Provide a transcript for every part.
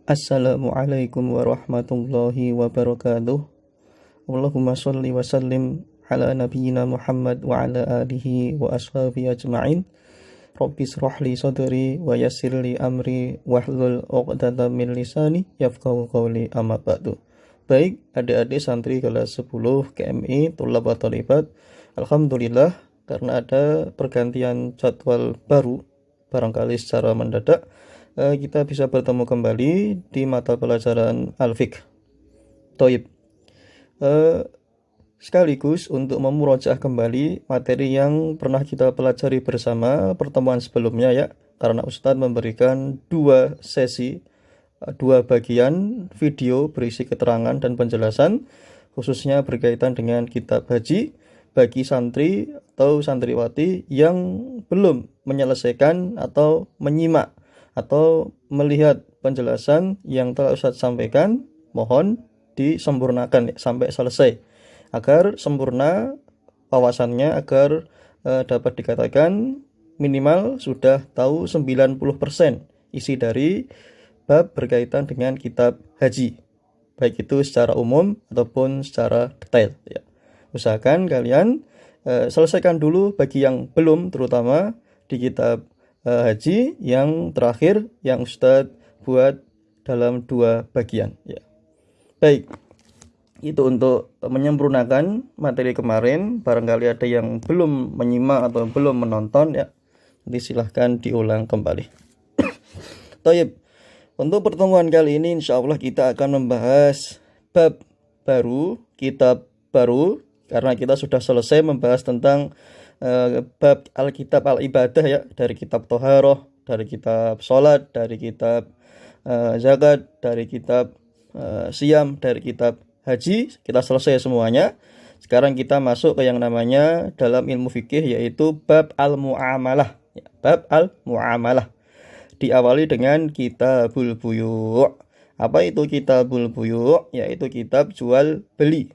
Assalamualaikum warahmatullahi wabarakatuh. Allahumma sholli wa sallim ala nabiyyina Muhammad wa ala alihi wa ashabihi ajma'in. Rabbi shrah li sadri wa yassir li amri wahlul 'uqdatam min lisani yafqahu qawli, amma ba'du. Baik, adik-adik santri kelas 10 KMI Thulab wa Thalibat. Alhamdulillah, karena ada pergantian jadwal baru barangkali secara mendadak, kita bisa bertemu kembali di mata pelajaran Al-Fiqh. Toib. Sekaligus untuk memurojaah kembali materi yang pernah kita pelajari bersama pertemuan sebelumnya ya, karena Ustadz memberikan dua sesi, dua bagian video berisi keterangan dan penjelasan, khususnya berkaitan dengan kitab haji bagi santri atau santriwati yang belum menyelesaikan atau menyimak atau melihat penjelasan yang telah Ustadz sampaikan. Mohon disempurnakan sampai selesai agar sempurna wawasannya, agar dapat dikatakan minimal sudah tahu 90% isi dari bab berkaitan dengan kitab haji, baik itu secara umum ataupun secara detail ya. Usahakan kalian selesaikan dulu bagi yang belum, terutama di kitab haji yang terakhir yang Ustadz buat dalam dua bagian ya. Baik, itu untuk menyempurnakan materi kemarin. Barangkali ada yang belum menyimak atau belum menonton ya, nanti silahkan diulang kembali. Taib. Untuk pertemuan kali ini insya Allah kita akan membahas bab baru, kitab baru, karena kita sudah selesai membahas tentang bab Alkitab Al-Ibadah ya, dari kitab Toharoh, dari kitab Sholat, dari kitab Zakat, dari kitab Siyam, dari kitab Haji. Kita selesai semuanya. Sekarang kita masuk ke yang namanya dalam ilmu fikih, yaitu bab Al-Mu'amalah ya, bab Al-Mu'amalah. Diawali dengan Kitabul Buyu'. Apa itu Kitabul Buyu'? Yaitu kitab jual beli.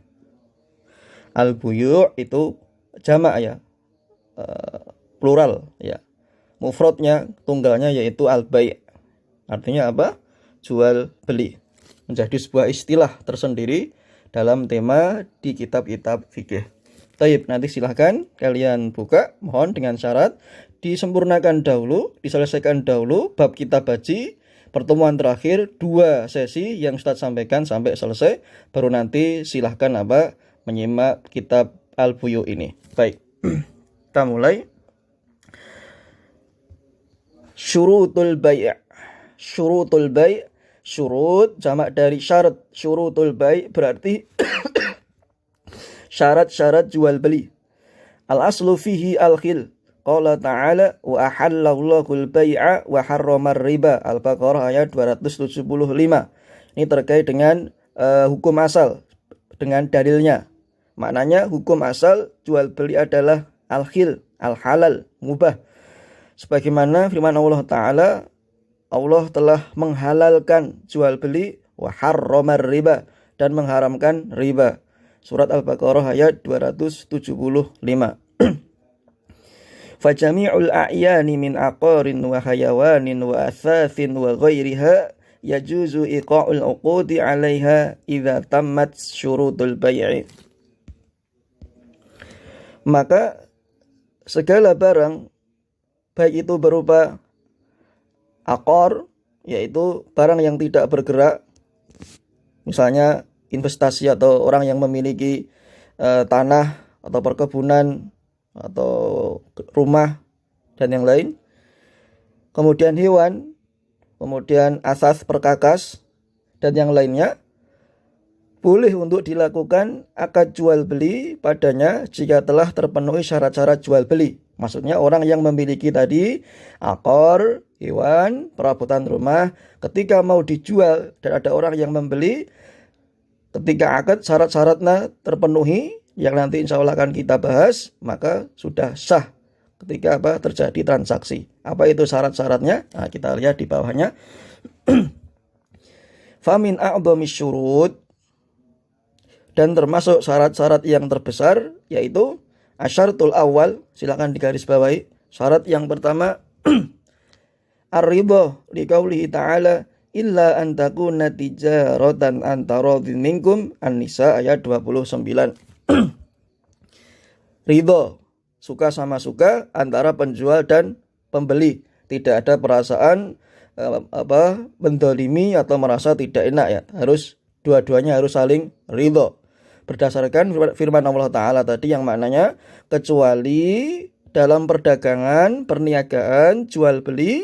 Al-Buyu' itu jamak ya, plural ya. Mufradnya, tunggalnya yaitu al-bai'. Artinya apa? Jual beli. Menjadi sebuah istilah tersendiri dalam tema di kitab-kitab fikih. Taib, nanti silahkan kalian buka, mohon dengan syarat disempurnakan dahulu, diselesaikan dahulu bab kitab haji pertemuan terakhir, dua sesi yang Ustadz sampaikan sampai selesai, baru nanti silahkan menyimak kitab Al-Buyu' ini. Baik. Kita mulai. Syurutul bai'. Syurutul bai', syurut jamak dari syarat. Syurutul bai' berarti syarat-syarat jual beli. Al-aslu fihi al-khil. Qala ta'ala wa ahallallahu al-bai'a wa harramar riba. Al-Baqarah ayat 275. Ini terkait dengan hukum asal dengan dalilnya. Maknanya hukum asal jual beli adalah al-khil, al-halal, mubah. Sebagaimana firman Allah Ta'ala, Allah telah menghalalkan jual beli, wa harramar riba, dan mengharamkan riba. Surat Al-Baqarah ayat 275. Fajami'ul a'yani min aqarin wa hayawanin wa athathin wa ghairiha yajuzu iqa'ul uqudi 'alaiha idza tammat syurutul bai'i. Maka segala barang, baik itu berupa aqar, yaitu barang yang tidak bergerak, misalnya investasi atau orang yang memiliki tanah atau perkebunan atau rumah dan yang lain. Kemudian hewan, kemudian asas perkakas dan yang lainnya, boleh untuk dilakukan akad jual beli padanya jika telah terpenuhi syarat-syarat jual beli. Maksudnya orang yang memiliki tadi akor, hewan, perabotan rumah, ketika mau dijual dan ada orang yang membeli, ketika akad syarat-syaratnya terpenuhi, yang nanti insya Allah akan kita bahas, maka sudah sah ketika terjadi transaksi. Apa itu syarat-syaratnya? Nah, kita lihat di bawahnya. Famin a'dhamis syurut, dan termasuk syarat-syarat yang terbesar yaitu asyaratul awal, silakan digarisbawahi. Syarat yang pertama ar-ridha liqaulihi ta'ala illa an takuna tijaratan antara minkum. An-Nisa ayat 29. Ridho, suka sama suka antara penjual dan pembeli. Tidak ada perasaan mendolimi atau merasa tidak enak ya. Dua-duanya harus saling ridho. Berdasarkan firman Allah Ta'ala tadi yang maknanya kecuali dalam perdagangan, perniagaan, jual beli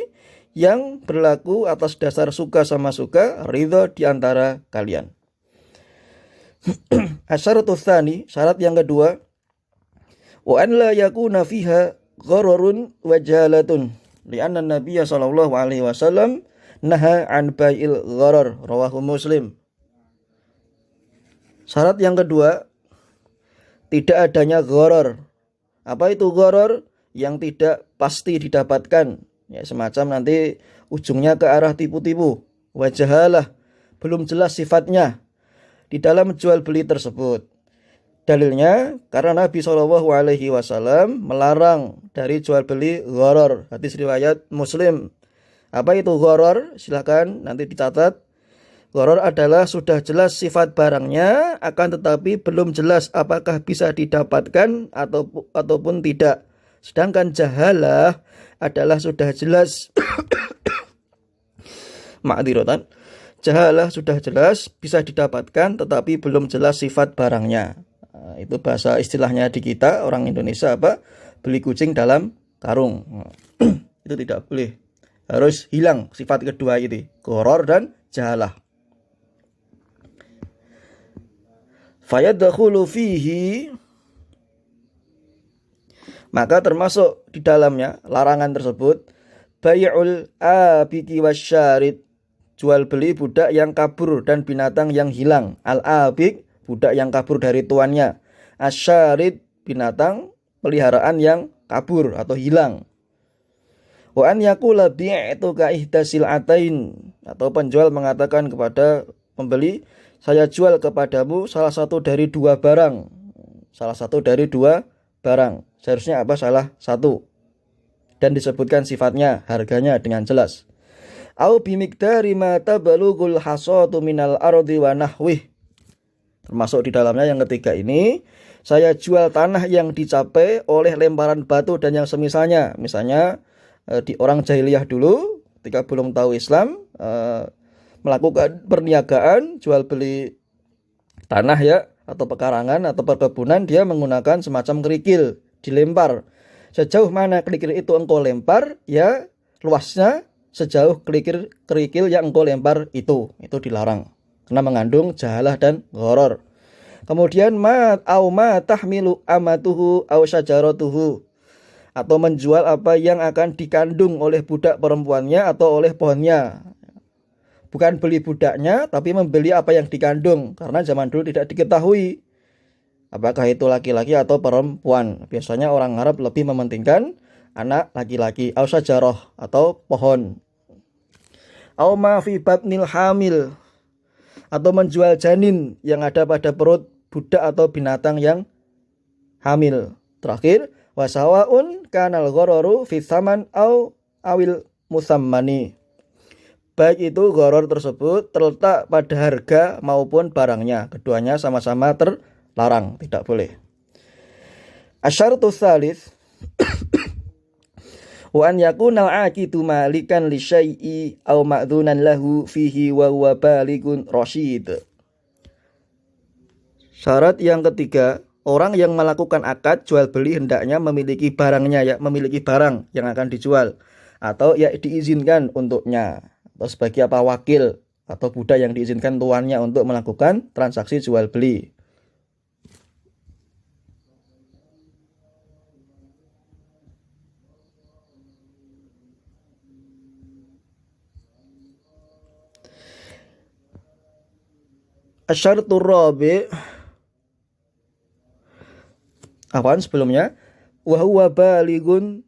yang berlaku atas dasar suka sama suka, ridho di antara kalian. Asyaratus tsani, syarat yang kedua, wa an la yakuna fiha ghararun wa jahalatun li'anna Nabiyya sallallahu alaihi wasallam naha an bai'il gharar, rawahu Muslim. Syarat yang kedua, tidak adanya gharar. Apa itu gharar? Yang tidak pasti didapatkan. Ya, semacam nanti ujungnya ke arah tipu-tipu. Wajahalah, belum jelas sifatnya di dalam jual beli tersebut. Dalilnya karena Nabi SAW melarang dari jual beli gharar. Hadis riwayat Muslim. Apa itu gharar? Silakan nanti dicatat. Gharar adalah sudah jelas sifat barangnya, akan tetapi belum jelas apakah bisa didapatkan ataupun tidak. Sedangkan jahalah adalah sudah jelas ma'dzirotan. Jahalah sudah jelas bisa didapatkan tetapi belum jelas sifat barangnya. Itu bahasa istilahnya di kita orang Indonesia apa? Beli kucing dalam karung. Itu tidak boleh. Harus hilang sifat kedua ini, gharar dan jahalah. Fayadkhulu fihi, maka termasuk di dalamnya larangan tersebut bai'ul abiki wasyarid, jual beli budak yang kabur dan binatang yang hilang. Al-abik, budak yang kabur dari tuannya. Asyarid, binatang peliharaan yang kabur atau hilang. Wa an yaqula bi'tu ka ihdasil atain, atau penjual mengatakan kepada pembeli, saya jual kepadamu salah satu dari dua barang. Salah satu dari dua barang. Seharusnya apa? Salah satu. Dan disebutkan sifatnya, harganya dengan jelas. Au bimiqdari ma tabalughul hasatu minal ardi wa nahwih. Termasuk di dalamnya yang ketiga ini, saya jual tanah yang dicapai oleh lemparan batu dan yang semisalnya. Misalnya di orang jahiliyah dulu ketika belum tahu Islam, melakukan perniagaan jual beli tanah ya, atau pekarangan atau perkebunan, dia menggunakan semacam kerikil, dilempar. Sejauh mana kerikil itu engkau lempar, ya luasnya sejauh kerikil yang engkau lempar itu dilarang karena mengandung jahalah dan gharar. Kemudian ma tahmilu amatuhu aw syajaratuhu, atau menjual apa yang akan dikandung oleh budak perempuannya atau oleh pohonnya. Bukan beli budaknya, tapi membeli apa yang dikandung. Karena zaman dulu tidak diketahui apakah itu laki-laki atau perempuan. Biasanya orang Arab lebih mementingkan anak laki-laki. Au syajarah, atau pohon. Au ma fi batnil hamil, atau menjual janin yang ada pada perut budak atau binatang yang hamil. Terakhir, wasawaun kanal ghararu fi tsaman awil musammani. Baik itu gharar tersebut terletak pada harga maupun barangnya. Keduanya sama-sama terlarang, tidak boleh. Asyaratus tsalits wa an yakuna al-aqidu malikan li syai'i aw ma'dzunan lahu fihi wa huwa balighun rasyid. Syarat yang ketiga, orang yang melakukan akad jual beli hendaknya memiliki barangnya, ya, memiliki barang yang akan dijual atau ya diizinkan untuknya, atau sebagai apa wakil atau budak yang diizinkan tuannya untuk melakukan transaksi jual beli. Asyaratur rabi', apaan sebelumnya? Wa huwa balighun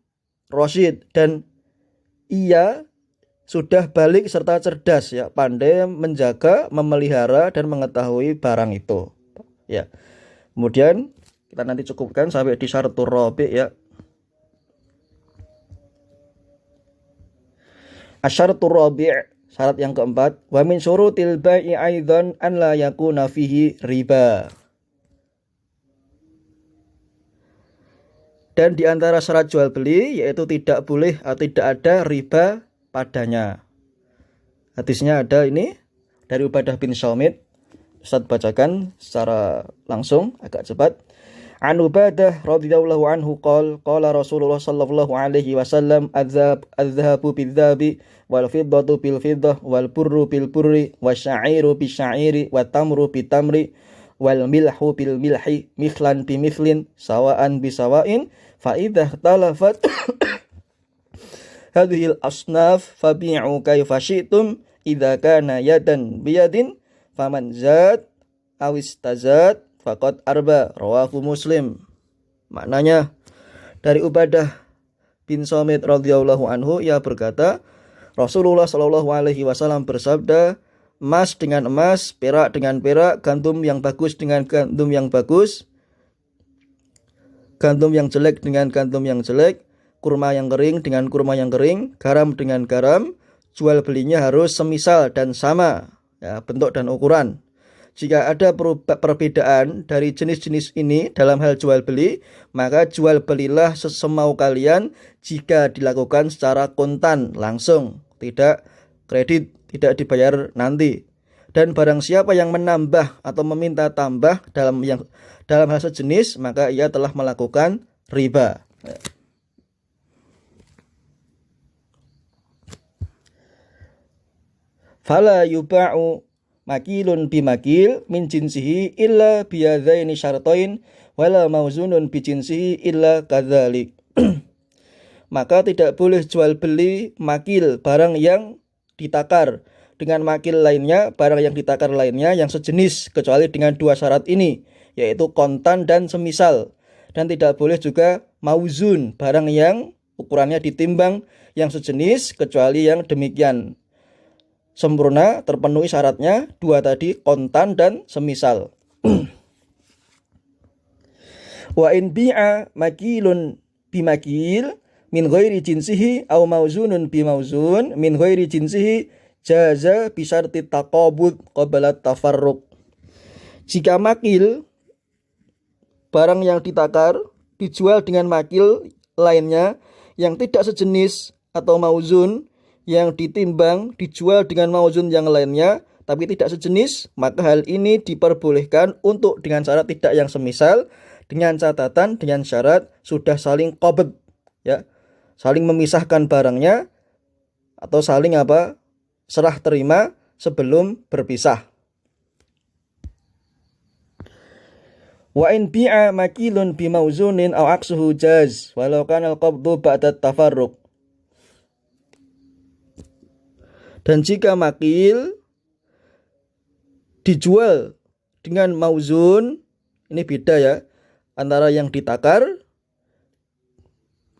rasyid, dan ia sudah balik serta cerdas, ya, pandai menjaga, memelihara dan mengetahui barang itu, ya. Kemudian kita nanti cukupkan sampai di syaratur rabi', ya. Asyaratur rabi', Syarat yang keempat, wa min syurutil bai'i aidan an la yakuna fihi riba. Dan di antara syarat jual beli yaitu tidak boleh atau tidak ada riba padanya. Hadisnya ada ini dari Ubadah bin Samit. Ustaz bacakan secara langsung agak cepat. An Ubadah radhiyallahu anhu qala Rasulullah sallallahu alaihi wasallam adzahabu bidzabi wal fiddatu bil fiddah wal burru bil burri wasya'iru bisya'iri wat tamru bit tamri wal milhu bil milhi mithlan bi mithlin sawaan bi sawain fa idza talafat hadhil asnaf fabi'u kaifa syi'tum idza kana yadan biyadin faman zad awis tazad faqad arba rawahu Muslim. Maknanya dari Ubadah bin Samit radhiyallahu anhu, ia berkata Rasulullah sallallahu alaihi wasallam bersabda, emas dengan emas, perak dengan perak, gandum yang bagus dengan gandum yang bagus, gandum yang jelek dengan gandum yang jelek, kurma yang kering dengan kurma yang kering, garam dengan garam, jual belinya harus semisal dan sama, ya, bentuk dan ukuran. Jika ada perbedaan dari jenis-jenis ini dalam hal jual beli, maka jual belilah sesemau kalian jika dilakukan secara kontan langsung, tidak kredit, tidak dibayar nanti. Dan barang siapa yang menambah atau meminta tambah dalam hal sejenis, maka ia telah melakukan riba. Fala yuba'u makilun bimakil min jinsihi illa biyadzaini syartain wala mauzunun bi jinsihi illa kadzalik. Maka tidak boleh jual beli makil barang yang ditakar dengan makil lainnya, barang yang ditakar lainnya yang sejenis kecuali dengan dua syarat ini, yaitu kontan dan semisal. Dan tidak boleh juga mauzun, barang yang ukurannya ditimbang yang sejenis kecuali yang demikian sempurna, terpenuhi syaratnya dua tadi, kontan dan semisal. Wa in bi'a makilun bimakil min ghairi jinsihi aw mauzunun bimauzun min ghairi jinsihi jaza bi syarti taqabud qabla tafarruq. Jika makil barang yang ditakar dijual dengan makil lainnya yang tidak sejenis atau mauzun yang ditimbang dijual dengan mauzun yang lainnya tapi tidak sejenis, maka hal ini diperbolehkan untuk dengan syarat tidak yang semisal, dengan catatan dengan syarat sudah saling qabd, ya, saling memisahkan barangnya atau saling serah terima sebelum berpisah. Wa in bi'a makilun bi mauzunin aw aksuhu jaz walau kana al-qabdu ba'da tafarruq. Dan jika makil dijual dengan mauzun, ini beda ya, antara yang ditakar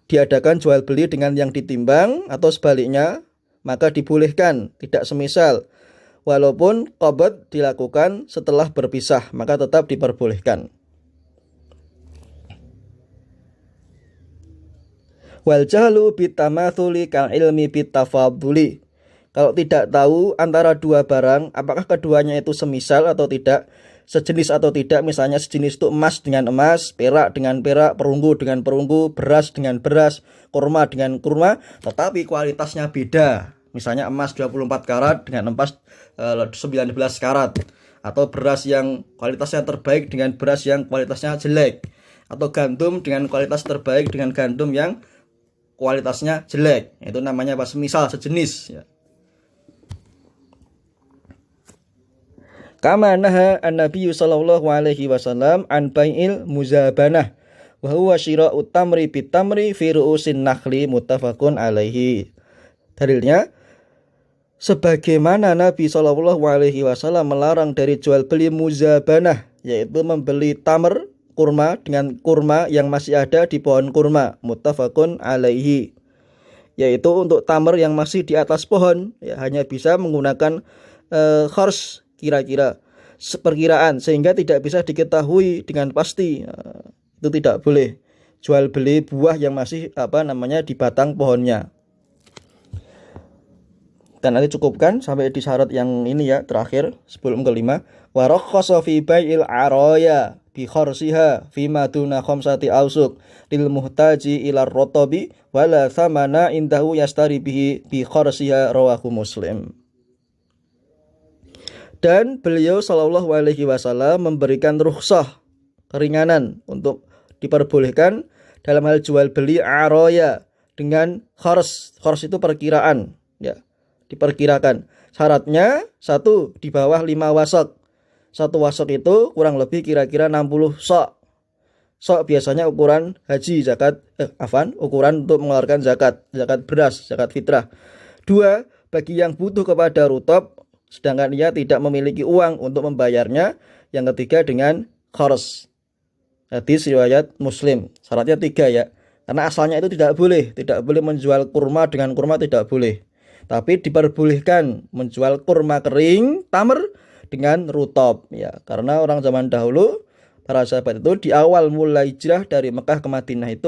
diadakan jual beli dengan yang ditimbang atau sebaliknya, maka dibolehkan tidak semisal. Walaupun qabd dilakukan setelah berpisah, maka tetap diperbolehkan. Wal jahlu bitamatsuli kal ilmi bitafaduli. Kalau tidak tahu antara dua barang, apakah keduanya itu semisal atau tidak, sejenis atau tidak, misalnya sejenis itu emas dengan emas, perak dengan perak, perunggu dengan perunggu, beras dengan beras, kurma dengan kurma, tetapi kualitasnya beda. Misalnya emas 24 karat dengan emas 19 karat, atau beras yang kualitasnya terbaik dengan beras yang kualitasnya jelek, atau gandum dengan kualitas terbaik dengan gandum yang kualitasnya jelek. Itu namanya semisal, sejenis, ya. Kama naha an-nabiy sallallahu alaihi wasallam an bai'il muzabanah wa huwa syira'u tamri bit tamri fi ru'usin nakhli muttafaqun alaihi. Dalilnya, sebagaimana Nabi sallallahu alaihi wasallam melarang dari jual beli muzabanah, yaitu membeli tamr, kurma, dengan kurma yang masih ada di pohon kurma, muttafaqun alaihi, yaitu untuk tamr yang masih di atas pohon, ya, hanya bisa menggunakan khars, kira-kira, perkiraan, sehingga tidak bisa diketahui dengan pasti. Itu tidak boleh jual beli buah yang masih di batang pohonnya. Dan nanti cukupkan sampai di syarat yang ini ya, terakhir sebelum kelima. Wa rakhasa fi bai'il araya bi kharsiha fi ma duna khamsati ausuk lil muhtaji ila rotobi wala thamana indahu yastari bihi bi kharsiha rawahu Muslim. Dan beliau sallallahu alaihi wasallam memberikan rukhsah, keringanan untuk diperbolehkan dalam hal jual beli araya dengan khars. Khars itu perkiraan ya, diperkirakan. Syaratnya satu di bawah 5 wasaq. Satu wasaq itu kurang lebih kira-kira 60 sok. Sok biasanya ukuran haji, zakat, ukuran untuk mengeluarkan zakat beras, zakat fitrah. 2, bagi yang butuh kepada rutab sedangkan ia tidak memiliki uang untuk membayarnya. Yang ketiga dengan khars. Hadis riwayat Muslim. Syaratnya 3 ya. Karena asalnya itu tidak boleh menjual kurma dengan kurma, tidak boleh. Tapi diperbolehkan menjual kurma kering, tamr dengan rutab ya. Karena orang zaman dahulu, para sahabat itu di awal mulai hijrah dari Mekah ke Madinah itu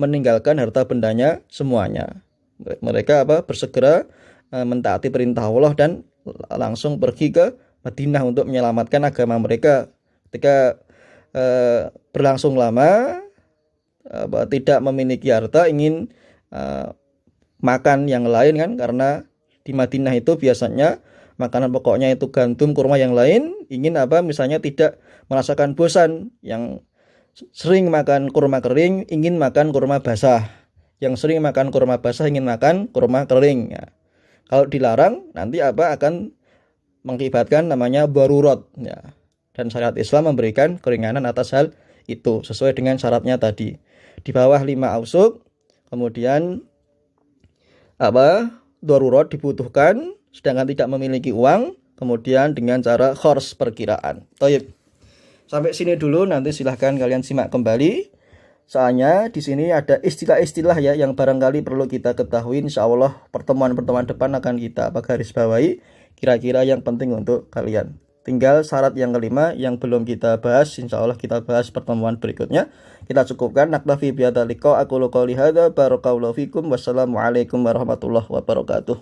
meninggalkan harta bendanya semuanya. Mereka bersegera mentaati perintah Allah dan langsung pergi ke Madinah untuk menyelamatkan agama mereka. Ketika berlangsung lama tidak memiliki harta, ingin makan yang lain kan, karena di Madinah itu biasanya makanan pokoknya itu gandum, kurma, yang lain. Ingin misalnya tidak merasakan bosan, yang sering makan kurma kering ingin makan kurma basah, yang sering makan kurma basah ingin makan kurma kering ya. Kalau dilarang nanti akan mengakibatkan namanya darurat ya. Dan syariat Islam memberikan keringanan atas hal itu sesuai dengan syaratnya tadi. Di bawah 5 ausuk, kemudian darurat dibutuhkan sedangkan tidak memiliki uang, kemudian dengan cara khors, perkiraan. Baik. Sampai sini dulu, nanti silahkan kalian simak kembali. Soalnya di sini ada istilah-istilah ya yang barangkali perlu kita ketahui. Insyaallah pertemuan-pertemuan depan akan kita garis bawahi kira-kira yang penting untuk kalian. Tinggal syarat yang kelima yang belum kita bahas, insyaallah kita bahas pertemuan berikutnya. Kita cukupkan. Naktafi bihadzal liqa, aqulu qouli hadza, barakallahu fikum, wassalamualaikum warahmatullahi wabarakatuh.